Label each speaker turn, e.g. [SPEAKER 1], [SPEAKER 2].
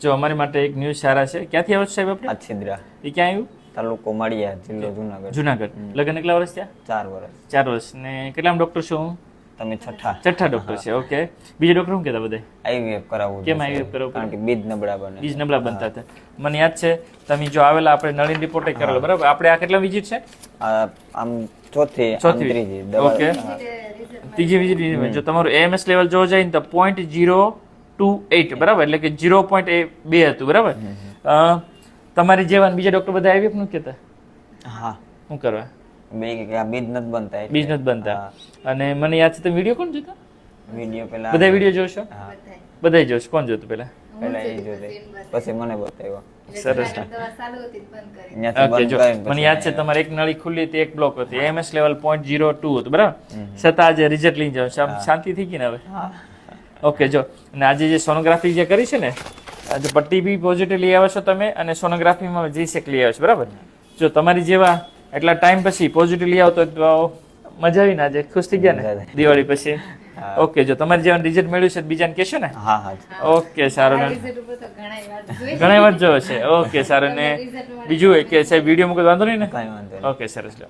[SPEAKER 1] જો અમારી માટે એક ન્યૂઝ સારા છે. ક્યાંથી આવો છો સાહેબ આપણે?
[SPEAKER 2] આછિદ્રા
[SPEAKER 1] એ ક્યાં આવ્યું?
[SPEAKER 2] તાલુકો માળિયા જિલ્લો જુનાગઢ.
[SPEAKER 1] જુનાગઢ. લગ્ન કેટલા વર્ષ થયા?
[SPEAKER 2] 4 વર્ષ.
[SPEAKER 1] 4 વર્ષ. ને કેટલામ ડોક્ટર છો હું?
[SPEAKER 2] તમે છઠ્ઠા
[SPEAKER 1] ડોક્ટર છે. ઓકે. બીજા ડોક્ટર શું કહેતા બધા?
[SPEAKER 2] આઈવીએફ કરાવવું
[SPEAKER 1] કેમ
[SPEAKER 2] છે.
[SPEAKER 1] IVF કરાવવું?
[SPEAKER 2] કારણ કે બીજ નબળા બને.
[SPEAKER 1] બીજ નબળા બનતા હતા. મને યાદ છે તમે જો આવેલા આપણે નળીન રિપોર્ટ કરેલો બરાબર. આપણે આ કેટલા વિઝિટ છે?
[SPEAKER 2] આમ ચોથી આમ ત્રીજી દવા.
[SPEAKER 1] ઓકે. ત્રીજી વિઝિટ જો તમારું AMS લેવલ જોવા જાય ને તો 0.028 બરાબર, એટલે કે 0.2 હતું બરાબર. તમારી જેવા બીજા ડોક્ટર બધા IVF નું કહેતા?
[SPEAKER 2] હા.
[SPEAKER 1] શું કરવા?
[SPEAKER 2] બે કે આ બીજ નથી બનતા એટલે.
[SPEAKER 1] બીજ નથી બનતા. અને મને યાદ છે તમે વિડીયો કોણ જોતા?
[SPEAKER 2] વિડીયો પેલા
[SPEAKER 1] બધા વિડીયો જોશો?
[SPEAKER 2] હા
[SPEAKER 1] બધા જોશો. કોણ જોતું પેલા?
[SPEAKER 2] પેલા એ જોતે પછી મને બતાવ્યો.
[SPEAKER 1] સરસ.
[SPEAKER 2] ત્યાંથી
[SPEAKER 1] ઓકે.
[SPEAKER 2] બંધ
[SPEAKER 1] જો
[SPEAKER 2] કરીને
[SPEAKER 1] મને યાદ છે તમારે એક નળી ખુલ્લી હતી, એક બ્લોક હતી, AMS લેવલ 0.02 હતું બરાબર. છતાં આજે રિઝલ્ટ લઈ જાવ છો. શાંતિ થઈ ગઈ ને હવે? ઓકે. જો અને આજે જે સોનોગ્રાફી જે કરી છે ને, આજે પટ્ટી બી પોઝિટિવ લઈ આવ્યો છો તમે, અને સોનોગ્રાફીમાં જીસેક લઈ આવ્યો છો બરાબર. જો તમારી જેવા એટલા ટાઈમ પછી પોઝિટિવ લઈ આવતો તો મજા આવી ને? આજે ખુશ થઈ ગયા ને દિવાળી પછી? ઓકે. જો તમારી જેવા રિઝલ્ટ મળ્યું છે બીજાને કહેશો ને?
[SPEAKER 2] હા હા.
[SPEAKER 1] ઓકે. સારું ને ઘણા વાર જોયો છે. ઓકે. સારું ને બીજું કે સાહેબ વિડીયો મૂકો વાંધો નહીં ને?
[SPEAKER 2] કાંઈ વાંધો નહીં.
[SPEAKER 1] ઓકે. સરસ. લો.